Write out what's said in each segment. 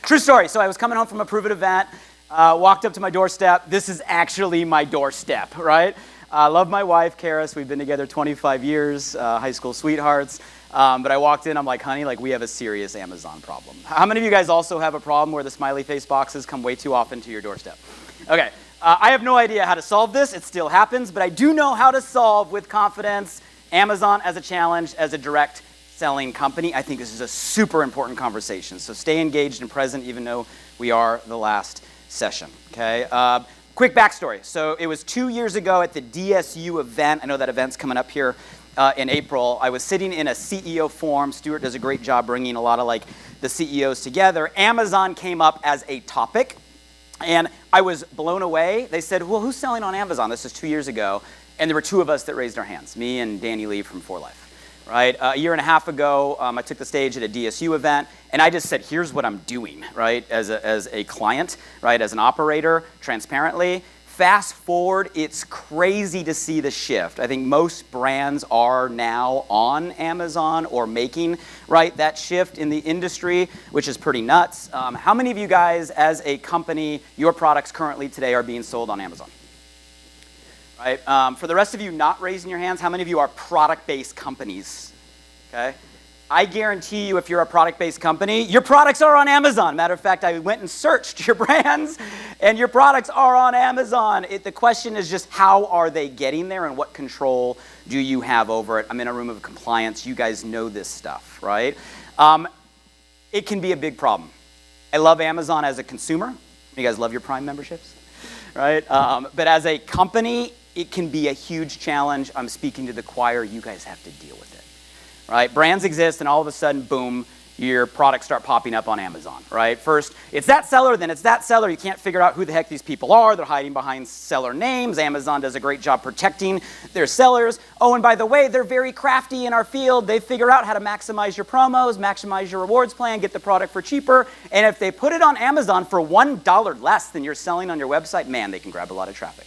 True story. So I was coming home from a Prove It event, walked up to my doorstep. This is actually my doorstep, right? I love my wife, Karis. We've been together 25 years, high school sweethearts. But I walked in, I'm like, honey, like we have a serious Amazon problem. How many of you guys also have a problem where the smiley face boxes come way too often to your doorstep? Okay, I have no idea how to solve this. It still happens, but I do know how to solve with confidence Amazon as a challenge, as a direct selling company. I think this is a super important conversation. So stay engaged and present even though we are the last session, okay? Quick backstory. So it was 2 years ago at the DSU event. I know that event's coming up here in April. I was sitting in a CEO forum. Stuart does a great job bringing a lot of like the CEOs together. Amazon came up as a topic, and I was blown away. They said, well, who's selling on Amazon? This is 2 years ago. And there were two of us that raised our hands, me and Danny Lee from 4Life. Right? A year and a half ago, I took the stage at a DSU event, and I just said, here's what I'm doing, right, as a client, right, as an operator, transparently. Fast forward, it's crazy to see the shift. I think most brands are now on Amazon or making, right, that shift in the industry, which is pretty nuts. How many of you guys, as a company, your products currently today are being sold on Amazon? Right? For the rest of you not raising your hands, how many of you are product-based companies? Okay? I guarantee you if you're a product-based company, your products are on Amazon. Matter of fact, I went and searched your brands, and your products are on Amazon. The question is just how are they getting there and what control do you have over it? I'm in a room of compliance. You guys know this stuff, right? It can be a big problem. I love Amazon as a consumer. You guys love your Prime memberships? Right? But as a company, it can be a huge challenge. I'm speaking to the choir. You guys have to deal with it, right? Brands exist, and all of a sudden, boom, your products start popping up on Amazon, right? First, it's that seller, then it's that seller. You can't figure out who the heck these people are. They're hiding behind seller names. Amazon does a great job protecting their sellers. Oh, and by the way, they're very crafty in our field. They figure out how to maximize your promos, maximize your rewards plan, get the product for cheaper. And if they put it on Amazon for $1 less than you're selling on your website, man, they can grab a lot of traffic.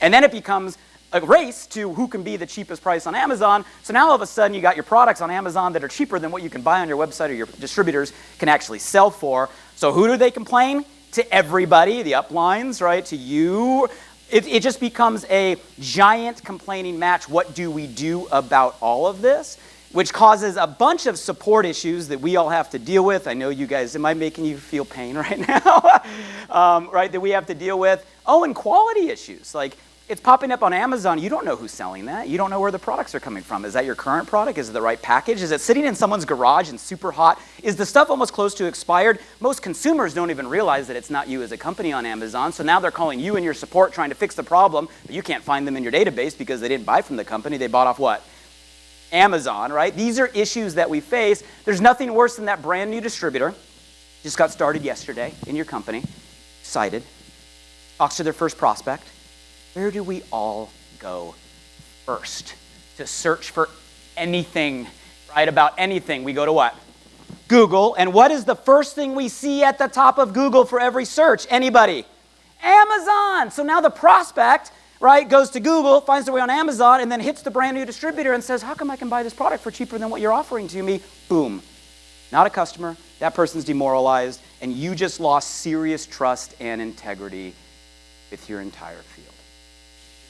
And then it becomes a race to who can be the cheapest price on Amazon. So now all of a sudden you got your products on Amazon that are cheaper than what you can buy on your website or your distributors can actually sell for. So who do they complain? To everybody, the uplines, right? To you. It just becomes a giant complaining match. What do we do about all of this? Which causes a bunch of support issues that we all have to deal with. I know you guys, am I making you feel pain right now? Right, that we have to deal with. Oh, and quality issues. Like, it's popping up on Amazon. You don't know who's selling that. You don't know where the products are coming from. Is that your current product? Is it the right package? Is it sitting in someone's garage and super hot? Is the stuff almost close to expired? Most consumers don't even realize that it's not you as a company on Amazon. So now they're calling you and your support trying to fix the problem, but you can't find them in your database because they didn't buy from the company. They bought off what? Amazon, right? These are issues that we face. There's nothing worse than that brand new distributor. Just got started yesterday in your company, excited, talks to their first prospect. Where do we all go first to search for anything, right, about anything? We go to what? Google. And what is the first thing we see at the top of Google for every search? Anybody? Amazon. So now the prospect, right, goes to Google, finds their way on Amazon, and then hits the brand new distributor and says, how come I can buy this product for cheaper than what you're offering to me? Boom. Not a customer. That person's demoralized, and you just lost serious trust and integrity with your entire field.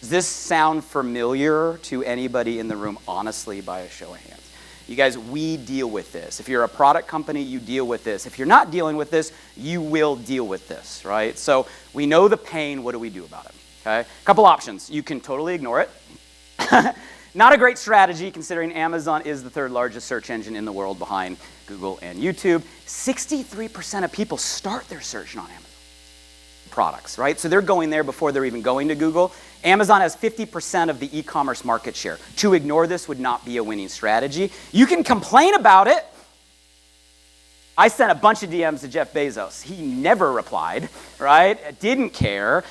Does this sound familiar to anybody in the room, honestly, by a show of hands? You guys, we deal with this. If you're a product company, you deal with this. If you're not dealing with this, you will deal with this, right? So we know the pain. What do we do about it? Okay? A couple options. You can totally ignore it. Not a great strategy, considering Amazon is the third largest search engine in the world behind Google and YouTube. 63% of people start their search on Amazon products, right? So they're going there before they're even going to Google. Amazon has 50% of the e-commerce market share. To ignore this would not be a winning strategy. You can complain about it. I sent a bunch of DMs to Jeff Bezos. He never replied, right? Didn't care.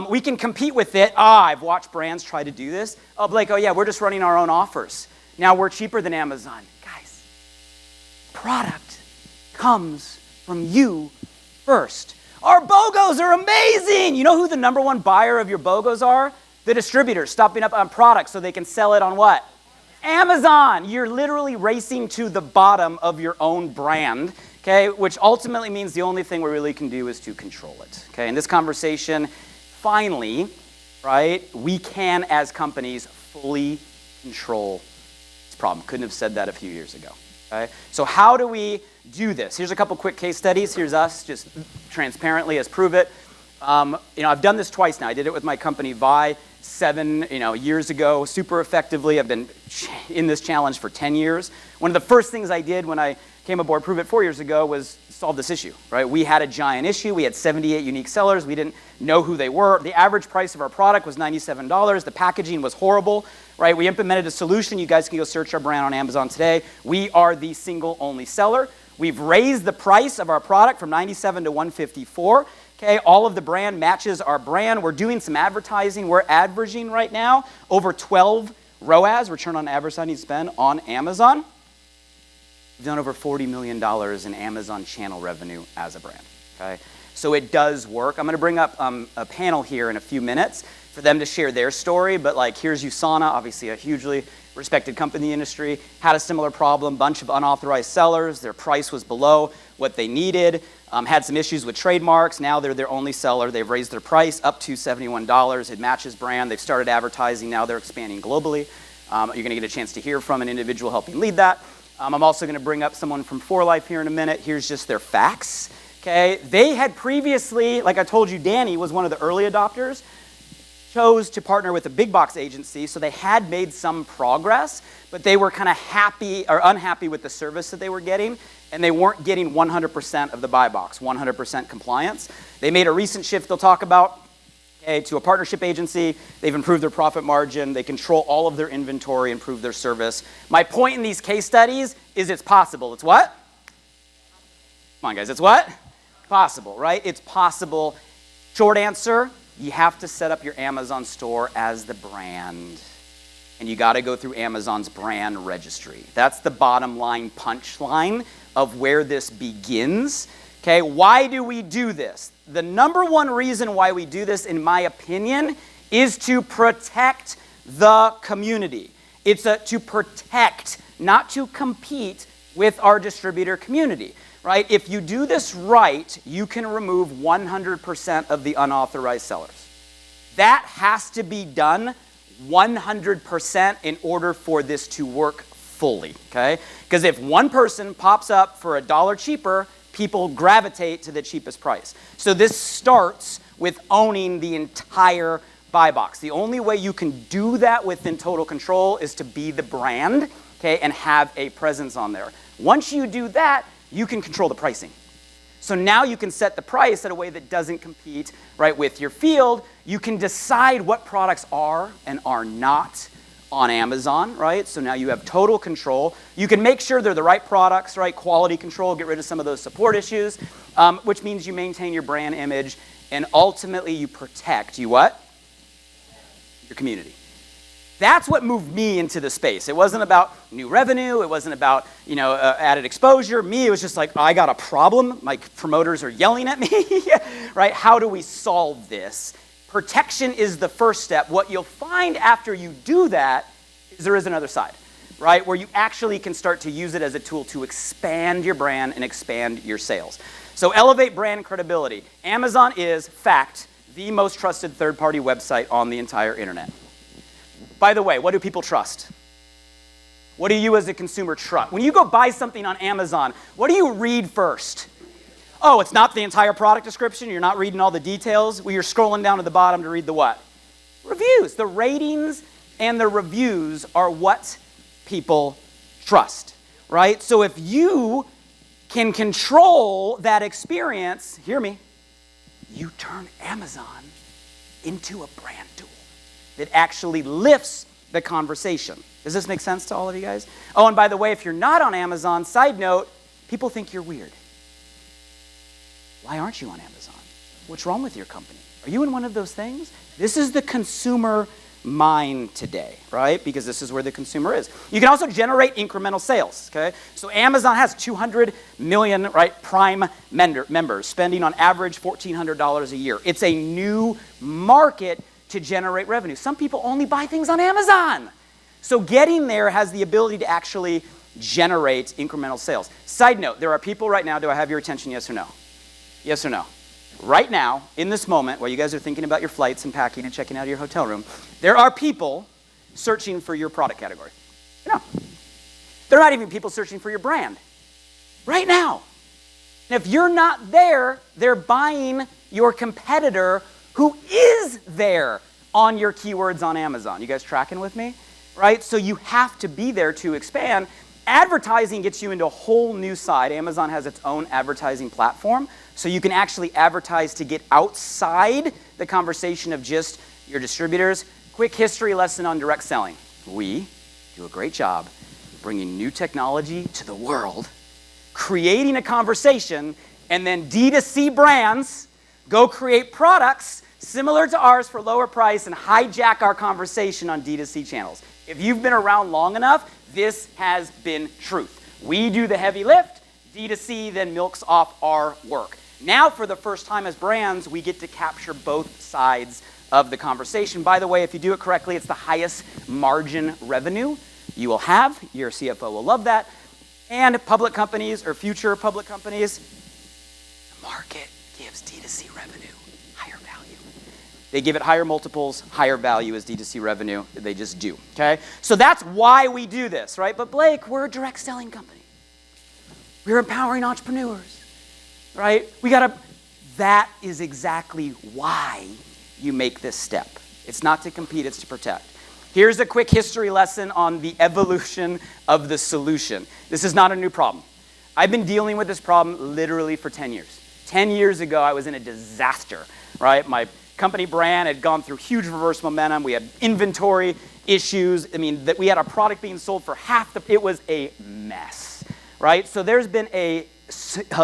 We can compete with it. I've watched brands try to do this. Oh, Blake, oh yeah, we're just running our own offers. Now we're cheaper than Amazon. Guys, product comes from you first. Our BOGOs are amazing. You know who the number one buyer of your BOGOs are? The distributors stopping up on products so they can sell it on what? Amazon. You're literally racing to the bottom of your own brand, okay, which ultimately means the only thing we really can do is to control it, okay? In this conversation, finally, right, we can, as companies, fully control this problem. Couldn't have said that a few years ago, okay? So how do we do this? Here's a couple quick case studies. Here's us, just transparently as prove it. I've done this twice now. I did it with my company, Vi, 7 years ago, super effectively. I've been in this challenge for 10 years. One of the first things I did when I came aboard Prove It 4 years ago was solve this issue, right? We had a giant issue. We had 78 unique sellers. We didn't know who they were. The average price of our product was $97. The packaging was horrible, right? We implemented a solution. You guys can go search our brand on Amazon today. We are the single only seller. We've raised the price of our product from $97 to $154. Okay, all of the brand matches our brand. We're doing some advertising. We're averaging right now over 12 ROAS, return on advertising spend, on Amazon. We've done over $40 million in Amazon channel revenue as a brand, okay? So it does work. I'm gonna bring up a panel here in a few minutes for them to share their story, but like here's USANA, obviously a hugely respected company in the industry, had a similar problem, bunch of unauthorized sellers, their price was below what they needed, had some issues with trademarks, now they're their only seller, they've raised their price up to $71, it matches brand, they've started advertising, now they're expanding globally. You're gonna get a chance to hear from an individual helping lead that. I'm also gonna bring up someone from 4Life here in a minute. Here's just their facts, okay? They had previously, like I told you, Danny was one of the early adopters, chose to partner with a big box agency, so they had made some progress, but they were kind of happy or unhappy with the service that they were getting, and they weren't getting 100% of the buy box, 100% compliance. They made a recent shift they'll talk about, okay, to a partnership agency. They've improved their profit margin. They control all of their inventory, improve their service. My point in these case studies is it's possible. It's what? Come on, guys. It's what? Possible, right? It's possible. Short answer, you have to set up your Amazon store as the brand. And you got to go through Amazon's brand registry. That's the bottom line punchline of where this begins. Okay, why do we do this? The number one reason why we do this, in my opinion, is to protect the community. It's to protect, not to compete with our distributor community, right? If you do this right, you can remove 100% of the unauthorized sellers. That has to be done 100% in order for this to work fully, okay? Because if one person pops up for $1 cheaper, people gravitate to the cheapest price. So this starts with owning the entire buy box. The only way you can do that within total control is to be the brand, okay, and have a presence on there. Once you do that, you can control the pricing. So now you can set the price in a way that doesn't compete, right, with your field. You can decide what products are and are not on Amazon, right? So now you have total control. You can make sure they're the right products, right? Quality control, get rid of some of those support issues, which means you maintain your brand image, and ultimately you protect, you what? Your community. That's what moved me into the space. It wasn't about new revenue. It wasn't about, added exposure. Me, it was just like, I got a problem. My promoters are yelling at me, right? How do we solve this? Protection is the first step. What you'll find after you do that is there is another side, right? Where you actually can start to use it as a tool to expand your brand and expand your sales. So elevate brand credibility. Amazon is, fact, the most trusted third-party website on the entire internet. By the way, what do people trust? What do you as a consumer trust? When you go buy something on Amazon, what do you read first? Oh, it's not the entire product description. You're not reading all the details. Well, you're scrolling down to the bottom to read the what? Reviews. The ratings and the reviews are what people trust, right? So if you can control that experience, hear me, you turn Amazon into a brand tool that actually lifts the conversation. Does this make sense to all of you guys? Oh, and by the way, if you're not on Amazon, side note, people think you're weird. Why aren't you on Amazon? What's wrong with your company? Are you in one of those things? This is the consumer mind today, right? Because this is where the consumer is. You can also generate incremental sales, okay? So Amazon has 200 million, right, Prime members, spending on average $1,400 a year. It's a new market to generate revenue. Some people only buy things on Amazon. So getting there has the ability to actually generate incremental sales. Side note, there are people right now, do I have your attention, yes or no? Yes or no? Right now, in this moment, while you guys are thinking about your flights and packing and checking out of your hotel room, there are people searching for your product category. No. They're not even people searching for your brand. Right now. And if you're not there, they're buying your competitor who is there on your keywords on Amazon. You guys tracking with me? Right? So you have to be there to expand. Advertising gets you into a whole new side. Amazon has its own advertising platform, so you can actually advertise to get outside the conversation of just your distributors. Quick history lesson on direct selling. We do a great job bringing new technology to the world, creating a conversation, and then D2C brands go create products similar to ours for lower price and hijack our conversation on D2C channels. If you've been around long enough, this has been truth. We do the heavy lift, D2C then milks off our work. Now, for the first time as brands, we get to capture both sides of the conversation. By the way, if you do it correctly, it's the highest margin revenue you will have. Your CFO will love that. And public companies or future public companies, the market gives D2C revenue higher value. They give it higher multiples, higher value as D2C revenue. They just do, okay? So that's why we do this, right? But Blake, we're a direct selling company. We're empowering entrepreneurs, right? That is exactly why you make this step. It's not to compete, it's to protect. Here's a quick history lesson on the evolution of the solution. This is not a new problem. I've been dealing with this problem literally for 10 years. 10 years ago, I was in a disaster, right? My company brand had gone through huge reverse momentum. We had inventory issues. I mean, that we had a product being sold for it was a mess, right? So there's been a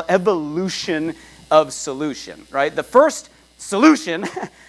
evolution of solution, right? The first solution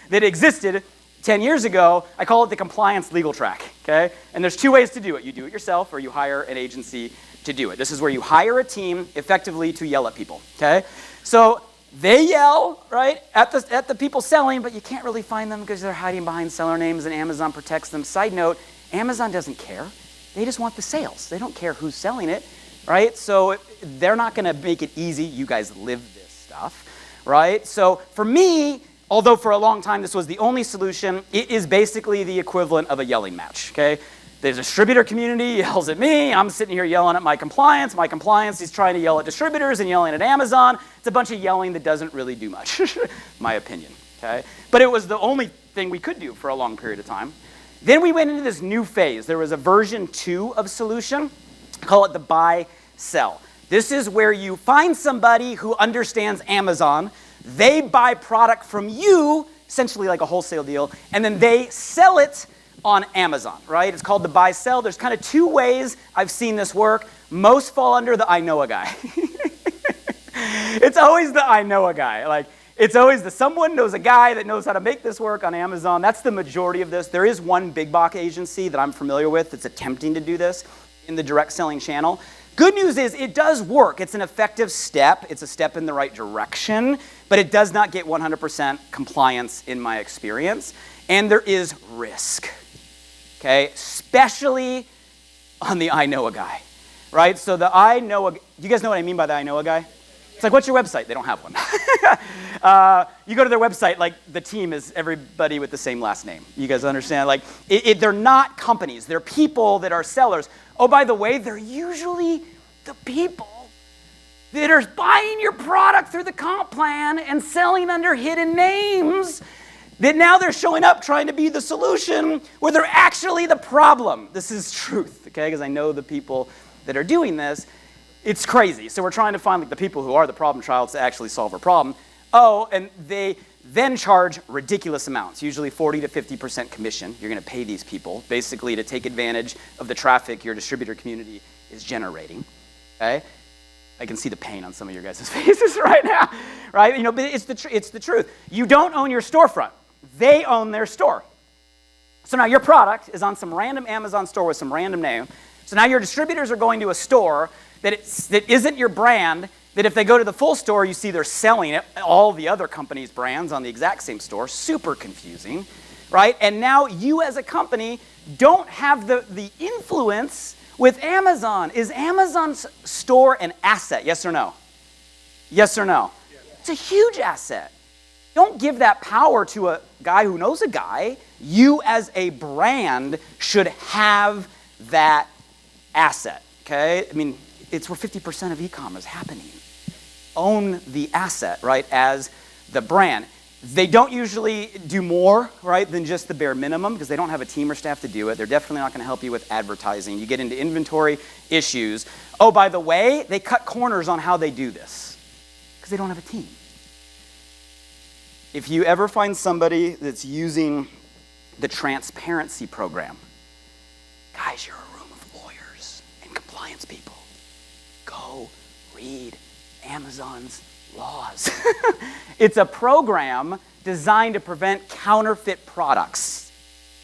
that existed 10 years ago, I call it the compliance legal track, okay? And there's two ways to do it. You do it yourself or you hire an agency to do it. This is where you hire a team effectively to yell at people, okay? So they yell, right, at the people selling, but you can't really find them because they're hiding behind seller names and Amazon protects them. Side note, Amazon doesn't care. They just want the sales. They don't care who's selling it, right? So they're not gonna make it easy. You guys live this stuff, right? So for me, although for a long time this was the only solution, it is basically the equivalent of a yelling match, okay? The distributor community yells at me. I'm sitting here yelling at my compliance. My compliance is trying to yell at distributors and yelling at Amazon. It's a bunch of yelling that doesn't really do much, my opinion, okay? But it was the only thing we could do for a long period of time. Then we went into this new phase. There was a version 2 of solution. I call it the buy, sell. This is where you find somebody who understands Amazon. They buy product from you, essentially like a wholesale deal, and then they sell it on Amazon, right? It's called the buy sell. There's kind of two ways I've seen this work. Most fall under the I know a guy. It's always the I know a guy. Like, it's always the someone knows a guy that knows how to make this work on Amazon. That's the majority of this. There is one big box agency that I'm familiar with that's attempting to do this in the direct selling channel. Good news is it does work. It's an effective step. It's a step in the right direction, but it does not get 100% compliance in my experience. And there is risk, okay? Especially on the I know a guy, right? So the I know a, do you guys know what I mean by the I know a guy? It's like, what's your website? They don't have one. You go to their website, like the team is everybody with the same last name. You guys understand? Like, they're not companies. They're people that are sellers. Oh, by the way, they're usually the people that are buying your product through the comp plan and selling under hidden names that now they're showing up trying to be the solution where they're actually the problem. This is truth, okay? Because I know the people that are doing this. It's crazy. So we're trying to find like the people who are the problem child to actually solve our problem. Oh, and they then charge ridiculous amounts, usually 40 to 50% commission. You're going to pay these people basically to take advantage of the traffic your distributor community is generating. Okay? I can see the pain on some of your guys' faces right now, right? You know, but it's the truth. You don't own your storefront. They own their store. So now your product is on some random Amazon store with some random name. So now your distributors are going to a store that isn't your brand, that if they go to the full store, you see they're selling it, all the other companies' brands on the exact same store. Super confusing, right? And now you as a company don't have the influence With Amazon, is Amazon's store an asset? Yes or no? Yes or no? Yes. It's a huge asset. Don't give that power to a guy who knows a guy. You as a brand should have that asset, okay? I mean, it's where 50% of e-commerce is happening. Own the asset, right, as the brand. They don't usually do more, right, than just the bare minimum because they don't have a team or staff to do it. They're definitely not going to help you with advertising. You get into inventory issues. Oh, by the way, they cut corners on how they do this because they don't have a team. If you ever find somebody that's using the transparency program, guys, you're a room of lawyers and compliance people. Go read Amazon's laws. It's a program designed to prevent counterfeit products,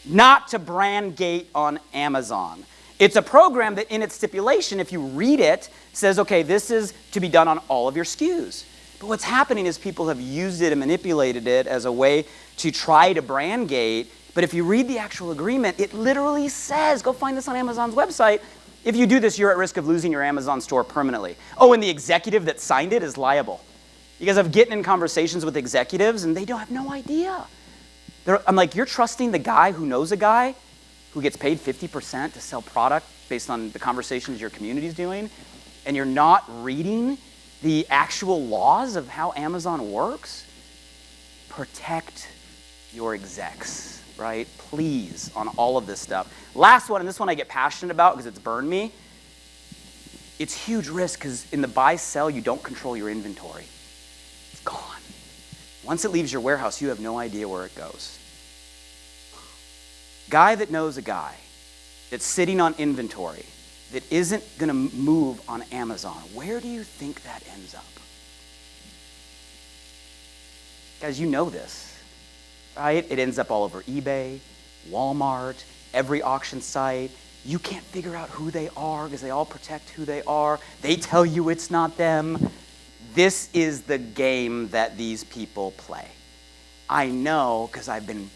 not to brand gate on Amazon. It's a program that in its stipulation, if you read it, says, okay, this is to be done on all of your SKUs. But what's happening is people have used it and manipulated it as a way to try to brand gate. But if you read the actual agreement, it literally says, go find this on Amazon's website, if you do this, you're at risk of losing your Amazon store permanently. Oh, and the executive that signed it is liable. You guys have getting in conversations with executives and they don't have no idea. I'm like, you're trusting the guy who knows a guy who gets paid 50% to sell product based on the conversations your community's doing, and you're not reading the actual laws of how Amazon works? Protect your execs, right? Please, on all of this stuff. Last one, and this one I get passionate about because it's burned me. It's huge risk because in the buy-sell, you don't control your inventory. It's gone. Once it leaves your warehouse, you have no idea where it goes. Guy that knows a guy that's sitting on inventory that isn't going to move on Amazon, where do you think that ends up? Guys, you know this, right? It ends up all over eBay, Walmart, every auction site. You can't figure out who they are because they all protect who they are. They tell you it's not them. This is the game that these people play. I know because I've been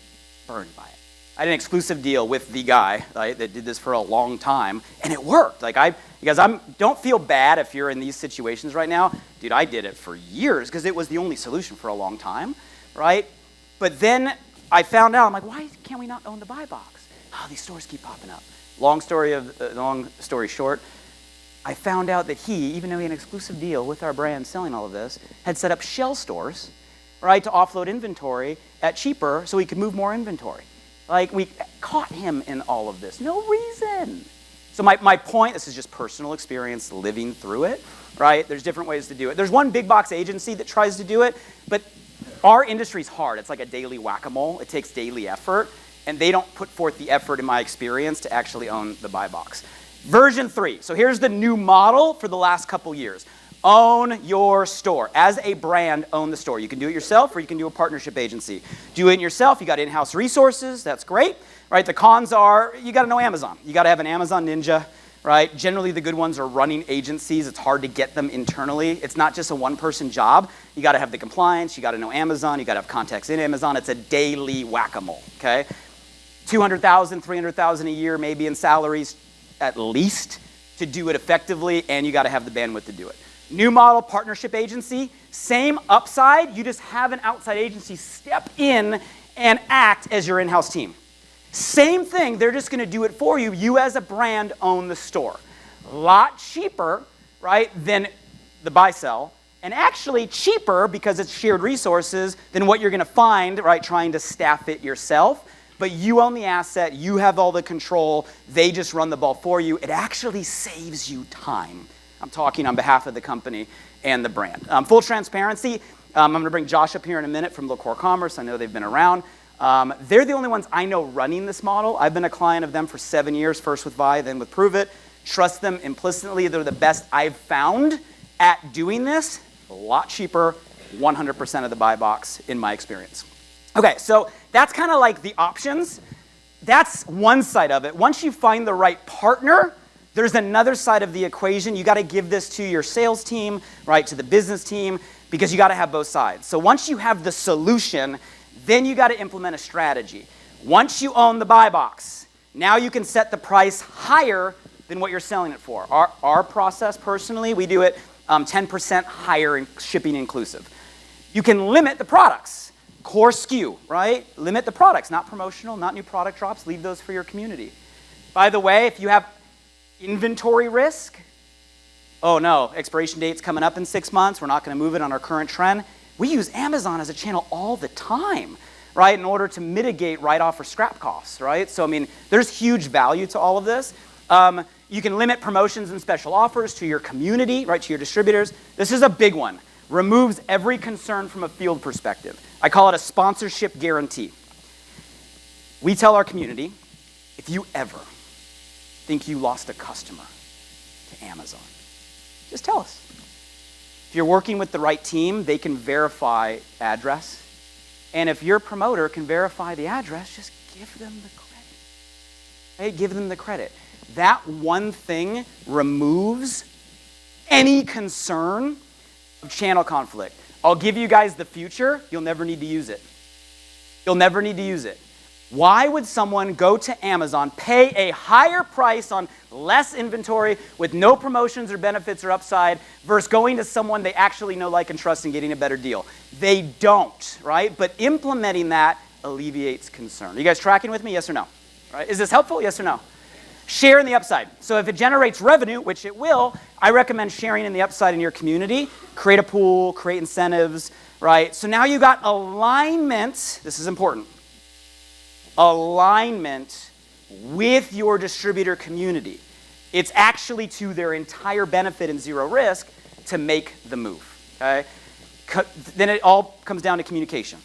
burned by it. I had an exclusive deal with the guy, right, that did this for a long time, and it worked. Like you guys, don't feel bad if you're in these situations right now. Dude, I did it for years because it was the only solution for a long time, right? But then I found out, I'm like, why can't we not own the buy box? Oh, these stores keep popping up. Long story short, I found out that he, even though he had an exclusive deal with our brand selling all of this, had set up shell stores, right, to offload inventory at cheaper so he could move more inventory. Like, we caught him in all of this. No reason. So my point, this is just personal experience living through it, right? There's different ways to do it. There's one big box agency that tries to do it, but our industry's hard. It's like a daily whack-a-mole. It takes daily effort, and they don't put forth the effort, in my experience, to actually own the buy box. Version 3. So here's the new model for the last couple years. Own your store. As a brand, own the store. You can do it yourself or you can do a partnership agency. Do it yourself. You got in-house resources. That's great. Right? The cons are you got to know Amazon. You got to have an Amazon ninja. Right? Generally, the good ones are running agencies. It's hard to get them internally. It's not just a one-person job. You got to have the compliance. You got to know Amazon. You got to have contacts in Amazon. It's a daily whack-a-mole. Okay? $200,000, $300,000 a year, maybe in salaries at least, to do it effectively, and you got to have the bandwidth to do it. New model partnership agency, same upside, you just have an outside agency step in and act as your in-house team. Same thing, they're just gonna do it for you. You as a brand own the store. A lot cheaper, right, than the buy-sell, and actually cheaper because it's shared resources than what you're gonna find, right, trying to staff it yourself. But you own the asset, you have all the control, they just run the ball for you. It actually saves you time. I'm talking on behalf of the company and the brand. Full transparency, I'm going to bring Josh up here in a minute from LaCour Commerce. I know they've been around. They're the only ones I know running this model. I've been a client of them for 7 years, first with Vi, then with Prove It. Trust them implicitly. They're the best I've found at doing this. A lot cheaper, 100% of the buy box in my experience. Okay, so that's kind of like the options. That's one side of it. Once you find the right partner, there's another side of the equation. You got to give this to your sales team, right, to the business team, because you got to have both sides. So once you have the solution, then you got to implement a strategy. Once you own the buy box, now you can set the price higher than what you're selling it for. Our process, personally, we do it 10% higher in shipping inclusive. You can limit the products. Core SKU, right? Limit the products, not promotional, not new product drops. Leave those for your community. By the way, if you have inventory risk, oh no, expiration date's coming up in 6 months, we're not going to move it on our current trend. We use Amazon as a channel all the time, right, in order to mitigate write-off or scrap costs, right? So, I mean, there's huge value to all of this. You can limit promotions and special offers to your community, right, to your distributors. This is a big one. Removes every concern from a field perspective. I call it a sponsorship guarantee. We tell our community, if you ever think you lost a customer to Amazon, just tell us. If you're working with the right team, they can verify address. And if your promoter can verify the address, just give them the credit. Right? Give them the credit. That one thing removes any concern of channel conflict. I'll give you guys the future. You'll never need to use it. You'll never need to use it. Why would someone go to Amazon, pay a higher price on less inventory with no promotions or benefits or upside versus going to someone they actually know, like, and trust and getting a better deal? They don't, right? But implementing that alleviates concern. Are you guys tracking with me? Yes or no? Right? Is this helpful? Yes or no? Share in the upside. So if it generates revenue, which it will, I recommend sharing in the upside in your community. Create a pool, create incentives, right? So now you got alignment. This is important. Alignment with your distributor community. It's actually to their entire benefit and zero risk to make the move, okay? Then it all comes down to communication.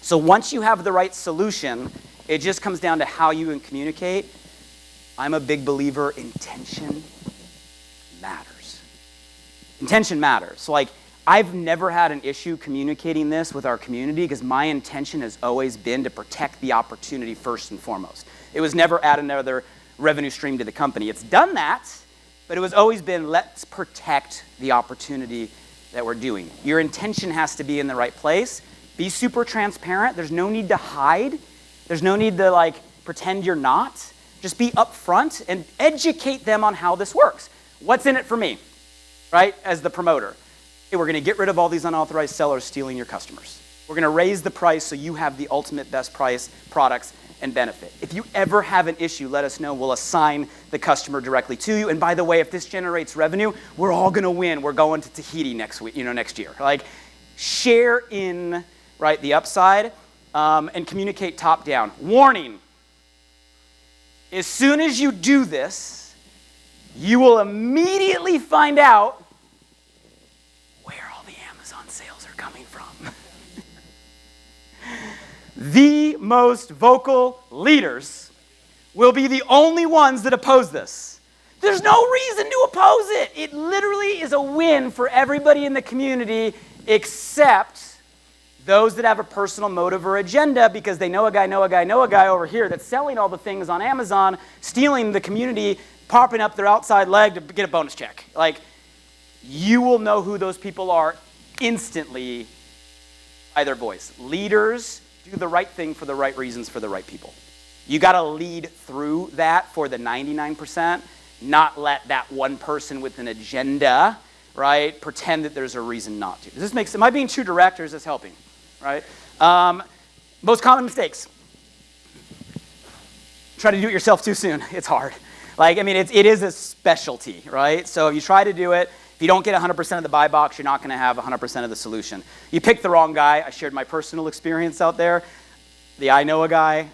So once you have the right solution, it just comes down to how you communicate. I'm a big believer, intention matters. Intention matters. So, like, I've never had an issue communicating this with our community because my intention has always been to protect the opportunity first and foremost. It was never add another revenue stream to the company. It's done that, but it was always been, let's protect the opportunity that we're doing. Your intention has to be in the right place. Be super transparent. There's no need to hide. There's no need to, like, pretend you're not. Just be upfront and educate them on how this works. What's in it for me, right, as the promoter? Hey, we're going to get rid of all these unauthorized sellers stealing your customers. We're going to raise the price so you have the ultimate best price products and benefit. If you ever have an issue, let us know. We'll assign the customer directly to you. And by the way, if this generates revenue, we're all going to win. We're going to Tahiti next week, next year. Like, share in, right, the upside and communicate top down. Warning. As soon as you do this, you will immediately find out where all the Amazon sales are coming from. The most vocal leaders will be the only ones that oppose this. There's no reason to oppose it. It literally is a win for everybody in the community except those that have a personal motive or agenda because they know a guy over here that's selling all the things on Amazon, stealing the community, popping up their outside leg to get a bonus check. Like, you will know who those people are instantly by their voice. Leaders do the right thing for the right reasons for the right people. You got to lead through that for the 99%, not let that one person with an agenda, right, pretend that there's a reason not to. Does this make sense? Am I being too direct or is this helping? Right? Most common mistakes. Try to do it yourself too soon. It's hard. Like, I mean, it is a specialty, right? So if you try to do it, if you don't get 100% of the buy box, you're not going to have 100% of the solution. You pick the wrong guy. I shared my personal experience out there. I know a guy.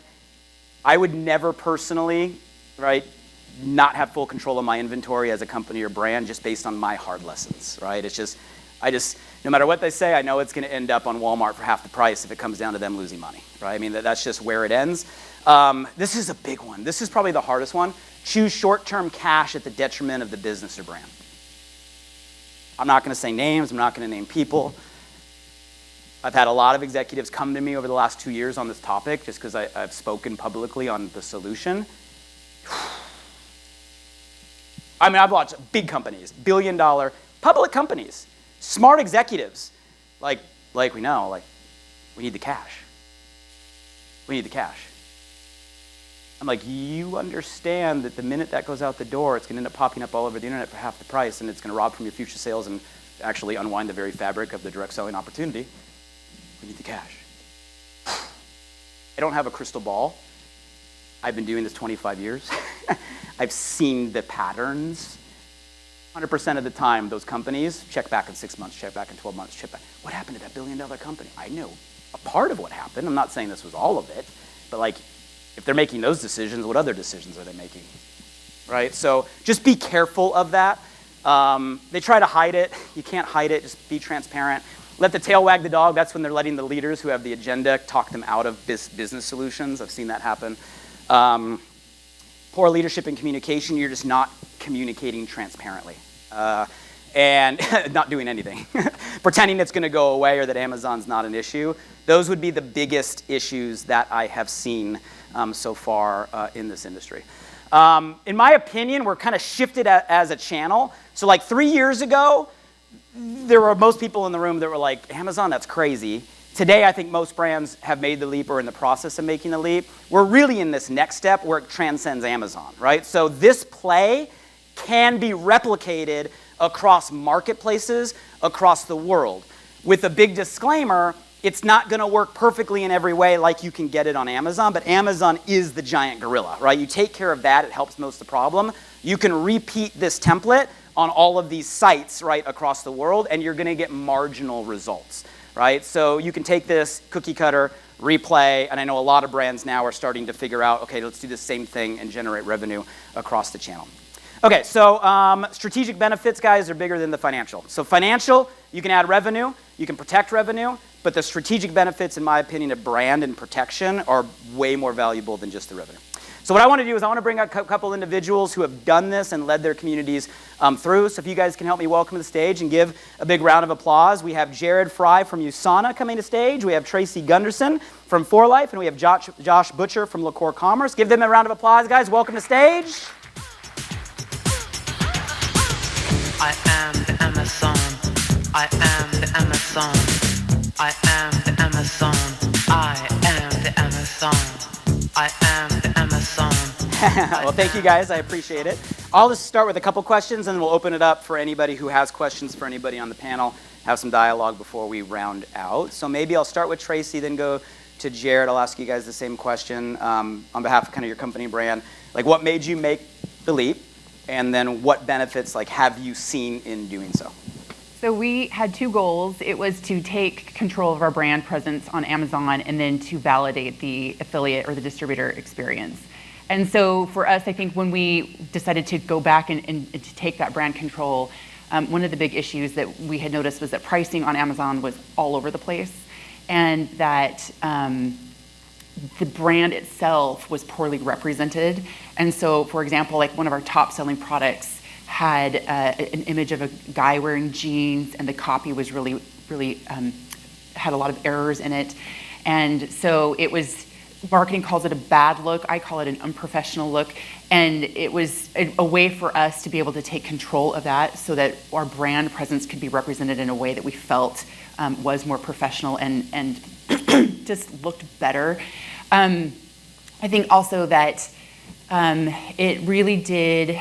I would never personally, right, not have full control of my inventory as a company or brand just based on my hard lessons, right? It's just, no matter what they say, I know it's going to end up on Walmart for half the price if it comes down to them losing money, right? I mean, that's just where it ends. This is a big one. This is probably the hardest one. Choose short-term cash at the detriment of the business or brand. I'm not going to say names. I'm not going to name people. I've had a lot of executives come to me over the last 2 years on this topic just because I've spoken publicly on the solution. I mean, I've watched big companies, billion-dollar public companies, smart executives, like we know, like, we need the cash. We need the cash. I'm like, you understand that the minute that goes out the door, it's going to end up popping up all over the internet for half the price, and it's going to rob from your future sales and actually unwind the very fabric of the direct selling opportunity. We need the cash. I don't have a crystal ball. I've been doing this 25 years. I've seen the patterns. 100% of the time, those companies check back in 6 months, check back in 12 months, check back. What happened to that billion-dollar company? I know a part of what happened. I'm not saying this was all of it, but like, if they're making those decisions, what other decisions are they making, right? So just be careful of that. They try to hide it. You can't hide it. Just be transparent. Let the tail wag the dog. That's when they're letting the leaders who have the agenda talk them out of business solutions. I've seen that happen. Poor leadership and communication. You're just not communicating transparently and not doing anything. Pretending it's going to go away or that Amazon's not an issue. Those would be the biggest issues that I have seen so far in this industry. In my opinion, we're kind of shifted as a channel. So like 3 years ago, there were most people in the room that were like, Amazon, that's crazy. Today, I think most brands have made the leap or are in the process of making the leap. We're really in this next step where it transcends Amazon, right? So this play can be replicated across marketplaces, across the world. With a big disclaimer, it's not going to work perfectly in every way like you can get it on Amazon, but Amazon is the giant gorilla, right? You take care of that, it helps most of the problem. You can repeat this template on all of these sites, right, across the world, and you're going to get marginal results, right? So you can take this cookie cutter, replay, and I know a lot of brands now are starting to figure out, okay, let's do the same thing and generate revenue across the channel. Okay, so strategic benefits, guys, are bigger than the financial. So financial, you can add revenue, you can protect revenue, but the strategic benefits, in my opinion, of brand and protection are way more valuable than just the revenue. So what I want to do is I want to bring a couple individuals who have done this and led their communities through. So if you guys can help me welcome to the stage and give a big round of applause. We have Jared Fry from USANA coming to stage. We have Tracy Gunderson from For Life, and we have Josh Butcher from LaCour Commerce. Give them a round of applause, guys. Welcome to stage. I am the Amazon. I am the Amazon. I am the Amazon. I am the Amazon. I am the Amazon. Well, thank you guys. I appreciate it. I'll just start with a couple questions, and we'll open it up for anybody who has questions for anybody on the panel. Have some dialogue before we round out. So maybe I'll start with Tracy, then go to Jared. I'll ask you guys the same question on behalf of kind of your company brand. Like, what made you make the leap? And then what benefits have you seen in doing so? So we had two goals. It was to take control of our brand presence on Amazon and then to validate the affiliate or the distributor experience. And so for us, I think when we decided to go back and to take that brand control, one of the big issues that we had noticed was that pricing on Amazon was all over the place, and that the brand itself was poorly represented. And so, for example, like one of our top selling products had an image of a guy wearing jeans, and the copy was really had a lot of errors in it. And so it was, marketing calls it a bad look. I call it an unprofessional look. And it was a way for us to be able to take control of that so that our brand presence could be represented in a way that we felt was more professional and just looked better. I think also that it really did.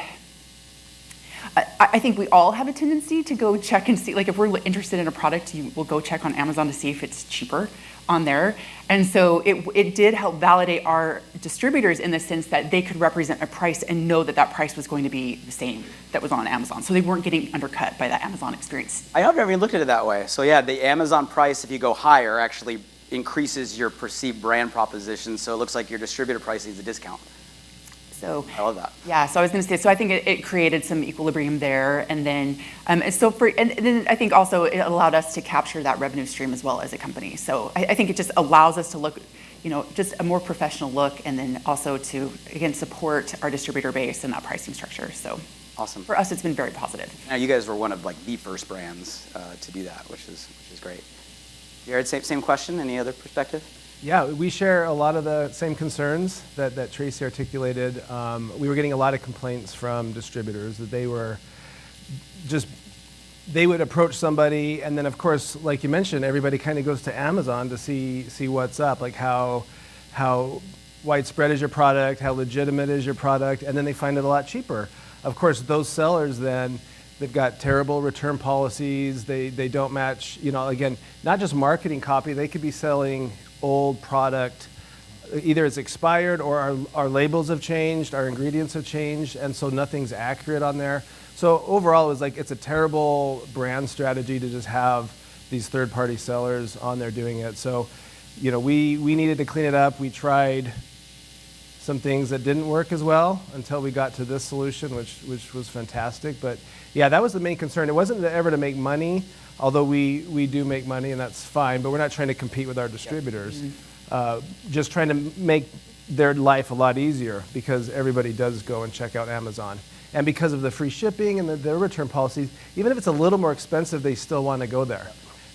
I think we all have a tendency to go check and see, like if we're interested in a product, you will go check on Amazon to see if it's cheaper on there. And so it did help validate our distributors in the sense that they could represent a price and know that that price was going to be the same that was on Amazon. So they weren't getting undercut by that Amazon experience. I never even looked at it that way. So yeah, the Amazon price, if you go higher, actually increases your perceived brand proposition. So it looks like your distributor price needs a discount. So I love that. Yeah, so I was going to say, so I think it created some equilibrium there, and then and then I think also it allowed us to capture that revenue stream as well as a company. So I think it just allows us to look, just a more professional look, and then also to again support our distributor base and that pricing structure. So awesome. For us, it's been very positive. Now you guys were one of the first brands to do that, which is great. Jared, same question. Any other perspective? Yeah, we share a lot of the same concerns that Tracy articulated. We were getting a lot of complaints from distributors that they would approach somebody, and then of course, like you mentioned, everybody kind of goes to Amazon to see what's up, like how widespread is your product, how legitimate is your product, and then they find it a lot cheaper. Of course, those sellers then, they've got terrible return policies, they don't match, again, not just marketing copy, they could be selling old product, either it's expired or our labels have changed, our ingredients have changed, and so nothing's accurate on there. So overall, it's a terrible brand strategy to just have these third-party sellers on there doing it. So, we needed to clean it up. We tried some things that didn't work as well until we got to this solution, which was fantastic. But yeah, that was the main concern. It wasn't ever to make money, although we do make money and that's fine, but we're not trying to compete with our distributors. Just trying to make their life a lot easier because everybody does go and check out Amazon. And because of the free shipping and their return policies, even if it's a little more expensive, they still want to go there.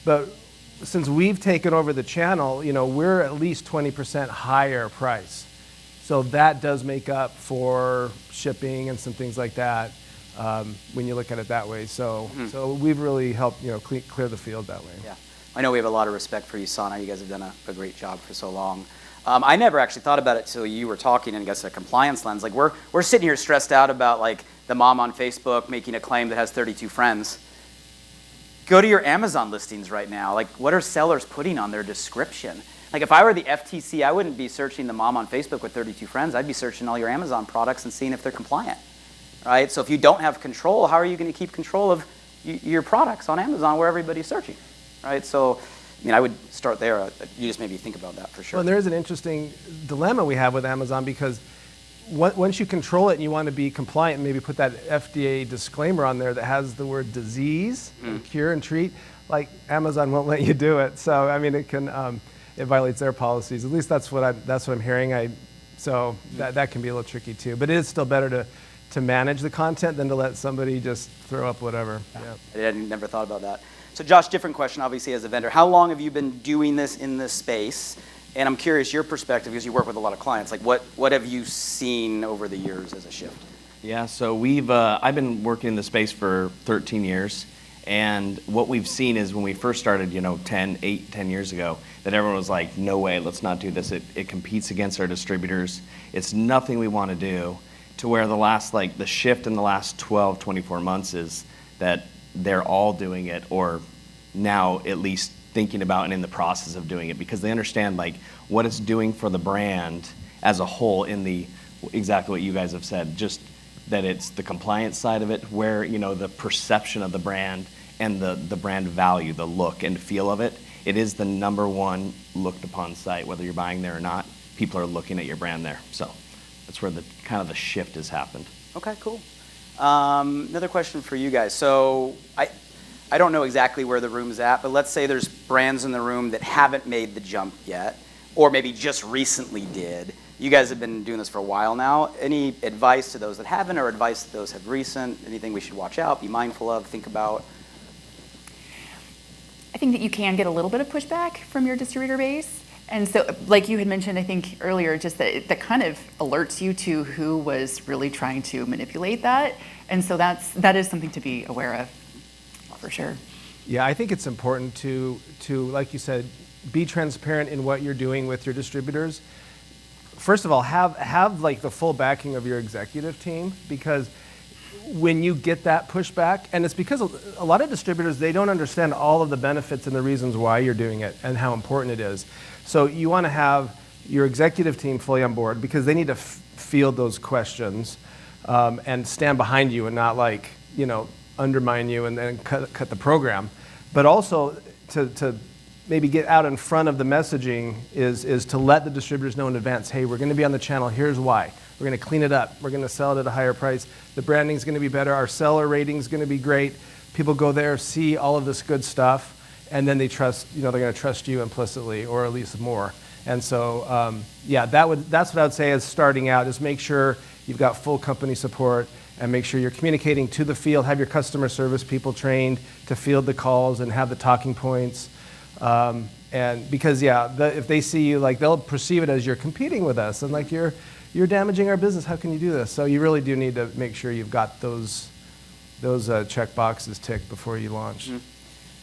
But since we've taken over the channel, we're at least 20% higher price. So that does make up for shipping and some things like that when you look at it that way. So we've really helped clear the field that way. Yeah, I know we have a lot of respect for you, Sana. You guys have done a great job for so long. I never actually thought about it till you were talking, and I guess a compliance lens. Like we're sitting here stressed out about like the mom on Facebook making a claim that has 32 friends. Go to your Amazon listings right now. Like, what are sellers putting on their description? Like, if I were the FTC, I wouldn't be searching the mom on Facebook with 32 friends. I'd be searching all your Amazon products and seeing if they're compliant, right? So if you don't have control, how are you going to keep control of your products on Amazon where everybody's searching, right? So, I would start there. You just made me think about that for sure. Well, there's an interesting dilemma we have with Amazon because once you control it and you want to be compliant and maybe put that FDA disclaimer on there that has the word disease, and cure and treat, like Amazon won't let you do it. So, it can, it violates their policies. At least that's what I'm hearing. So that can be a little tricky too. But it is still better to manage the content than to let somebody just throw up whatever. Yeah. I never thought about that. So Josh, different question obviously as a vendor. How long have you been doing this in this space? And I'm curious your perspective because you work with a lot of clients. Like what have you seen over the years as a shift? Yeah, so I've been working in the space for 13 years. And what we've seen is when we first started, 10 years ago, that everyone was like, no way, let's not do this. It competes against our distributors. It's nothing we want to do. To where the shift in the last 12, 24 months is that they're all doing it, or now at least thinking about and in the process of doing it, because they understand what it's doing for the brand as a whole in exactly what you guys have said, just that it's the compliance side of it where, the perception of the brand and the brand value, the look and feel of it, it is the number one looked upon site, whether you're buying there or not. People are looking at your brand there. So that's where the shift has happened. Okay, cool. Another question for you guys. So I don't know exactly where the room's at, but let's say there's brands in the room that haven't made the jump yet, or maybe just recently did. You guys have been doing this for a while now. Any advice to those that haven't, or advice to those that have recent? Anything we should watch out, be mindful of, think about? I think that you can get a little bit of pushback from your distributor base. And so, like you had mentioned, I think earlier, just that kind of alerts you to who was really trying to manipulate that. And so that is something to be aware of, for sure. Yeah, I think it's important to like you said, be transparent in what you're doing with your distributors. First of all, have the full backing of your executive team, because when you get that pushback, and it's because a lot of distributors, they don't understand all of the benefits and the reasons why you're doing it and how important it is. So you want to have your executive team fully on board because they need to field those questions and stand behind you and not undermine you and then cut the program. But also to maybe get out in front of the messaging is to let the distributors know in advance, hey, we're going to be on the channel, here's why. We're going to clean it up. We're going to sell it at a higher price. The branding's going to be better. Our seller rating's going to be great. People go there, see all of this good stuff, and then they trust, they're going to trust you implicitly, or at least more. And so, that's what I would say is starting out, is make sure you've got full company support and make sure you're communicating to the field, have your customer service people trained to field the calls and have the talking points. And because, if they see you, they'll perceive it as you're competing with us and you're damaging our business. How can you do this? So you really do need to make sure you've got those check boxes ticked before you launch. Mm-hmm.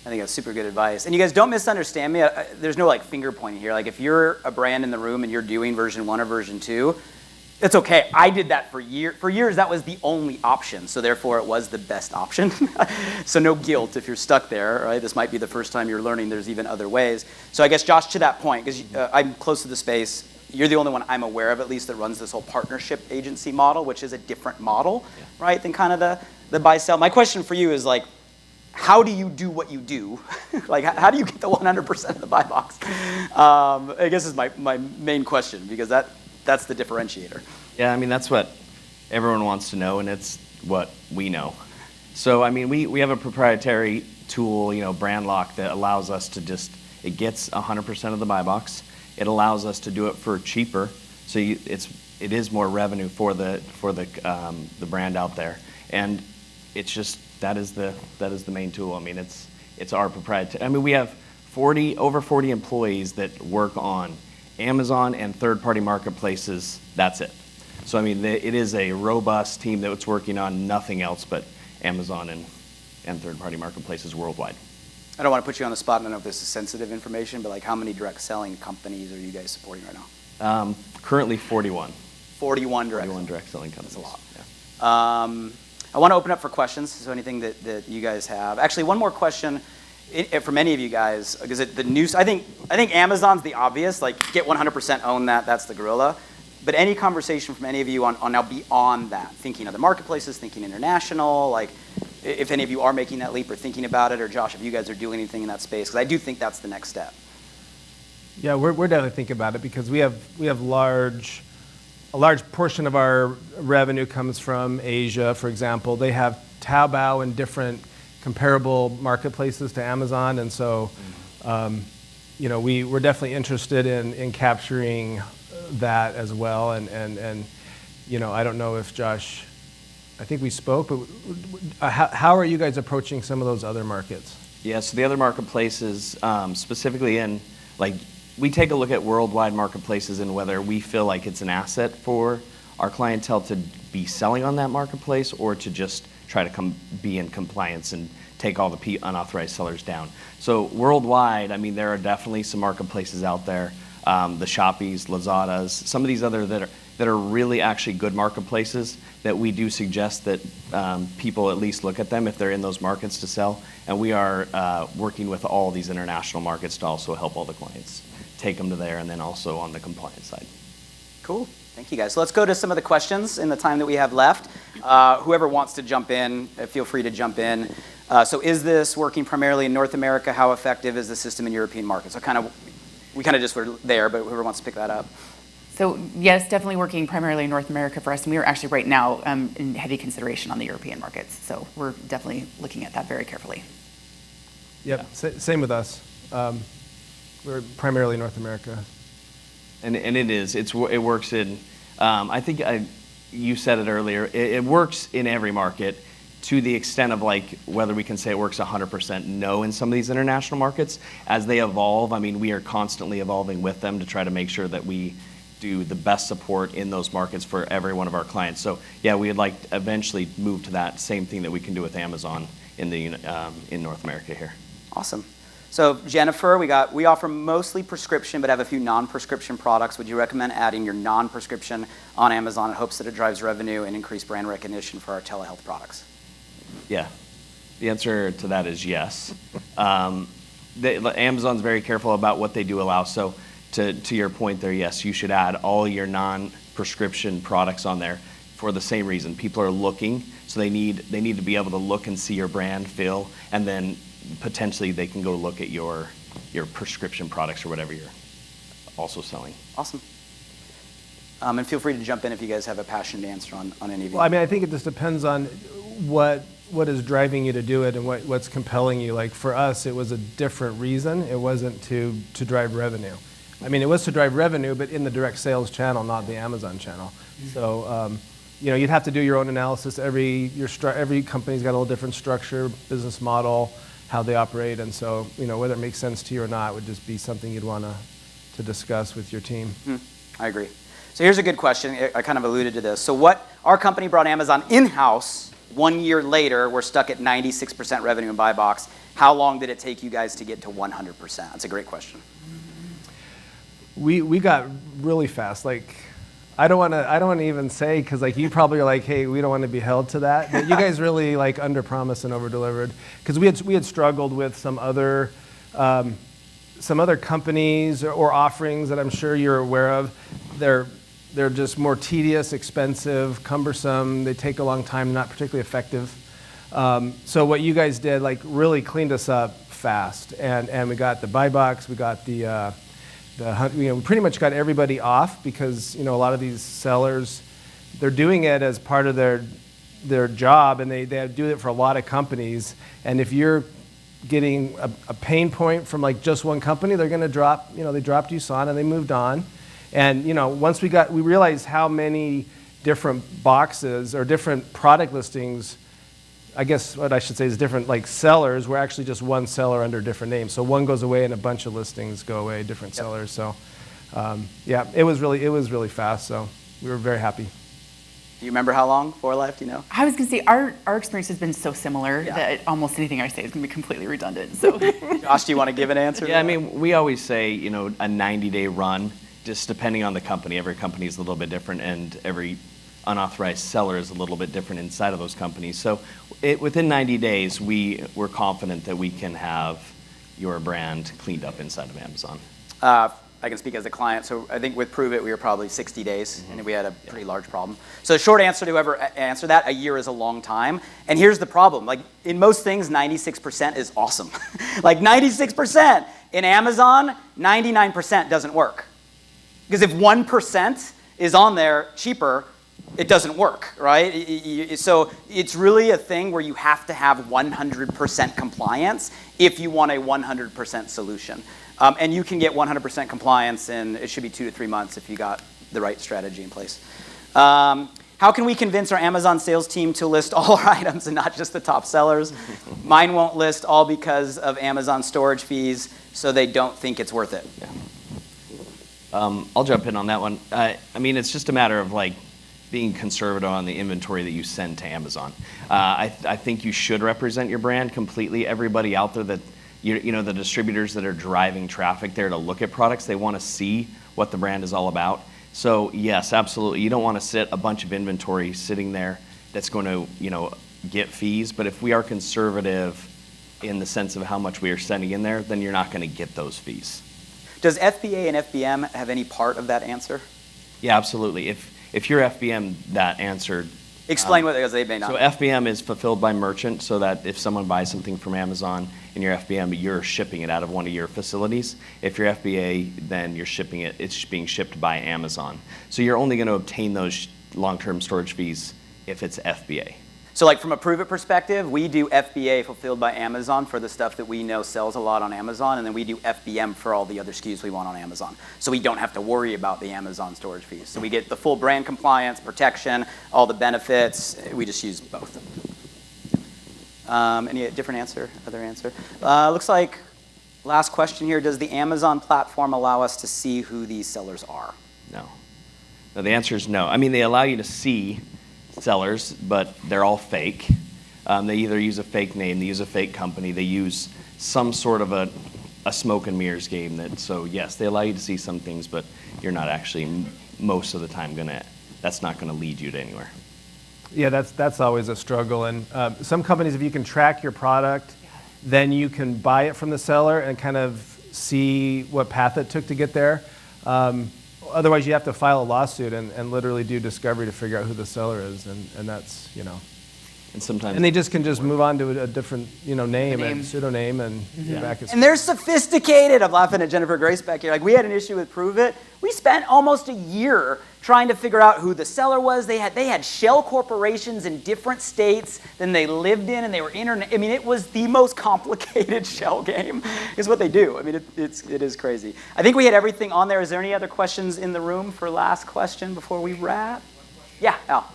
I think that's super good advice. And you guys don't misunderstand me. There's no like finger pointing here. Like if you're a brand in the room and you're doing version 1 or version 2, it's okay. I did that for years. For years, that was the only option. So therefore, it was the best option. So no guilt if you're stuck there, right? This might be the first time you're learning there's even other ways. So I guess, Josh, to that point, because I'm close to the space, you're the only one I'm aware of, at least, that runs this whole partnership agency model, which is a different model, right, than kind of the buy-sell. My question for you is, like, how do you do what you do? Like, how do you get the 100% of the buy box? I guess is my main question, because that's the differentiator. Yeah, I mean, that's what everyone wants to know, and it's what we know. So, I mean, we have a proprietary tool, brand lock, that allows us to it gets 100% of the buy box. It allows us to do it for cheaper, so it is more revenue for the brand out there, and it's just that is the main tool. I mean, it's our proprietary. I mean, we have over 40 employees that work on Amazon and third-party marketplaces. That's it. So I mean, it is a robust team that's working on nothing else but Amazon and third-party marketplaces worldwide. I don't want to put you on the spot. I don't know if this is sensitive information, but like, how many direct selling companies are you guys supporting right now? Currently 41. 41 direct. 41 direct selling companies. That's a lot. Yeah. I want to open up for questions. So anything that you guys have. Actually, one more question for many of you guys, because the news. I think Amazon's the obvious. Like, get 100% own that. That's the gorilla. But any conversation from any of you on now beyond that, thinking other marketplaces, thinking international, like, if any of you are making that leap or thinking about it, or Josh, if you guys are doing anything in that space, because I do think that's the next step. Yeah, we're definitely thinking about it, because we have a large portion of our revenue comes from Asia, for example. They have Taobao and different comparable marketplaces to Amazon, and so we're definitely interested in capturing that as well. And I don't know if Josh, I think we spoke, but how are you guys approaching some of those other markets? Yeah, so the other marketplaces, specifically we take a look at worldwide marketplaces and whether we feel like it's an asset for our clientele to be selling on that marketplace, or to just try to be in compliance and take all the unauthorized sellers down. So worldwide, I mean, there are definitely some marketplaces out there, the Shopees, Lazadas, some of these other that are really actually good marketplaces that we do suggest that people at least look at them if they're in those markets to sell. And we are working with all these international markets to also help all the clients take them to there, and then also on the compliance side. Cool. Thank you, guys. So let's go to some of the questions in the time that we have left. Whoever wants to jump in, feel free to jump in. So is this working primarily in North America? How effective is the system in European markets? So we kind of just were there, but whoever wants to pick that up. So yes, definitely working primarily in North America for us, and we are actually right now in heavy consideration on the European markets. So we're definitely looking at that very carefully. Yep, same with us. We're primarily North America. And it works in, I think you said it earlier, it works in every market to the extent of whether we can say it works 100% no in some of these international markets. As they evolve, I mean, we are constantly evolving with them to try to make sure that we do the best support in those markets for every one of our clients. So yeah, we would like to eventually move to that same thing that we can do with Amazon in North America here. Awesome. So Jennifer, we offer mostly prescription, but have a few non-prescription products. Would you recommend adding your non-prescription on Amazon in hopes that it drives revenue and increased brand recognition for our telehealth products? Yeah, the answer to that is yes. Amazon's very careful about what they do allow. So to your point there, yes, you should add all your non-prescription products on there for the same reason. People are looking, so they need to be able to look and see your brand, feel, and then potentially they can go look at your prescription products or whatever you're also selling. Awesome. And feel free to jump in if you guys have a passionate answer on any of you. Well, I mean, I think it just depends on what is driving you to do it and what's compelling you. Like for us, it was a different reason. It wasn't to drive revenue. I mean, it was to drive revenue, but in the direct sales channel, not the Amazon channel. Mm-hmm. So, you'd have to do your own analysis. Every company's got a little different structure, business model, how they operate, and so whether it makes sense to you or not would just be something you'd want to discuss with your team. I agree. So here's a good question. I kind of alluded to this. So our company brought Amazon in-house 1 year later, we're stuck at 96% revenue in buy box. How long did it take you guys to get to 100%? That's a great question. We got really fast. Like, I don't want to even say, because like you probably are like, hey, we don't want to be held to that. But you guys really like under promised and over delivered, because we had struggled with some other companies or offerings that I'm sure you're aware of. They're just more tedious, expensive, cumbersome. They take a long time, not particularly effective. So what you guys did like really cleaned us up fast, and we got the buy box, we got we pretty much got everybody off, because a lot of these sellers, they're doing it as part of their job, and they do it for a lot of companies. And if you're getting a pain point from like just one company, they're going to drop. They dropped you on and they moved on. And once we realized how many different boxes or different product listings. I guess what I should say is different, like sellers, we're actually just one seller under different names. So one goes away and a bunch of listings go away, different sellers. So yeah, it was really fast. So we were very happy. Do you remember how long for life? Do you know? I was going to say our experience has been so similar that almost anything I say is going to be completely redundant. So, Josh, do you want to give an answer? Yeah, I mean, we always say a 90-day run, just depending on the company. Every company is a little bit different, and every unauthorized seller is a little bit different inside of those companies. So within 90 days, we're confident that we can have your brand cleaned up inside of Amazon. I can speak as a client. So I think with Prove It, we were probably 60 days, and we had a pretty large problem. So the short answer to whoever answer that, a year is a long time. And here's the problem. Like in most things, 96% is awesome. Like 96%. In Amazon, 99% doesn't work. Because if 1% is on there cheaper, it doesn't work, right? So it's really a thing where you have to have 100% compliance if you want a 100% solution. And you can get 100% compliance in, it should be 2 to 3 months if you got the right strategy in place. How can we convince our Amazon sales team to list all our items and not just the top sellers? Mine won't list, all because of Amazon storage fees, so they don't think it's worth it. Yeah. I'll jump in on that one. I mean, it's just a matter of like being conservative on the inventory that you send to Amazon. I think you should represent your brand completely. Everybody out there that, the distributors that are driving traffic there to look at products, they want to see what the brand is all about. So yes, absolutely. You don't want to sit a bunch of inventory sitting there that's going to, get fees. But if we are conservative in the sense of how much we are sending in there, then you're not going to get those fees. Does FBA and FBM have any part of that answer? Yeah, absolutely. If you're FBM, that answered. Explain what, because they may not. So FBM is fulfilled by merchant, so that if someone buys something from Amazon and you're FBM, you're shipping it out of one of your facilities. If you're FBA, then you're shipping it, it's being shipped by Amazon. So you're only going to obtain those long-term storage fees if it's FBA. So like from a Prove It perspective, we do FBA fulfilled by Amazon for the stuff that we know sells a lot on Amazon, and then we do FBM for all the other SKUs we want on Amazon. So we don't have to worry about the Amazon storage fees. So we get the full brand compliance, protection, all the benefits. We just use both. Any different answer, other answer? Looks like last question here. Does the Amazon platform allow us to see who these sellers are? No. No, the answer is no. I mean, they allow you to see sellers, but they're all fake. They either use a fake name, they use a fake company, they use some sort of a smoke and mirrors game. So yes, they allow you to see some things, but you're not actually most of the time that's not gonna lead you to anywhere. Yeah, that's always a struggle. And some companies, if you can track your product, then you can buy it from the seller and kind of see what path it took to get there. Otherwise, you have to file a lawsuit and literally do discovery to figure out who the seller is, and that's, And sometimes. And they just can move on to a different, name and pseudonym and back. And they're sophisticated. I'm laughing at Jennifer Grace back here. Like we had an issue with Prove It. We spent almost a year trying to figure out who the seller was. They had shell corporations in different states than they lived in, and they were internet. I mean, it was the most complicated shell game. Is what they do. I mean, it is crazy. I think we had everything on there. Is there any other questions in the room for last question before we wrap? Yeah, Al.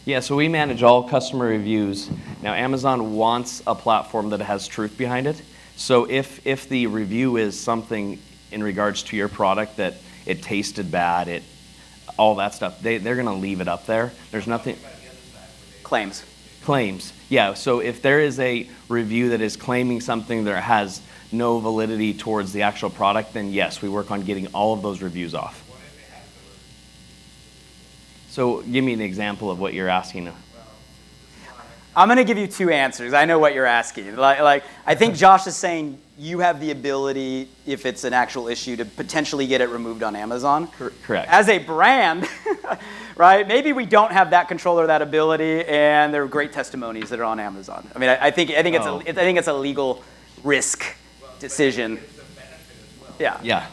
Yeah, so we manage all customer reviews. Now, Amazon wants a platform that has truth behind it. So if the review is something in regards to your product that it tasted bad, all that stuff, they're going to leave it up there. There's nothing. Claims. Claims. Yeah, so if there is a review that is claiming something that has no validity towards the actual product, then yes, we work on getting all of those reviews off. So give me an example of what you're asking. I'm going to give you two answers. I know what you're asking. Like I think Josh is saying you have the ability, if it's an actual issue, to potentially get it removed on Amazon. Correct. As a brand, right? Maybe we don't have that control or that ability, and there are great testimonies that are on Amazon. I mean, I think it's a legal risk decision. Yeah. Yeah.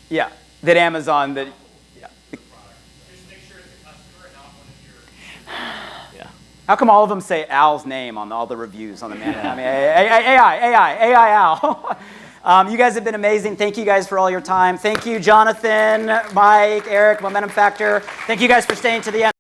Yeah. That Amazon that. How come all of them say Al's name on all the reviews on the man? I mean, AI Al. You guys have been amazing. Thank you guys for all your time. Thank you, Jonathan, Mike, Eric, Momentum Factor. Thank you guys for staying to the end.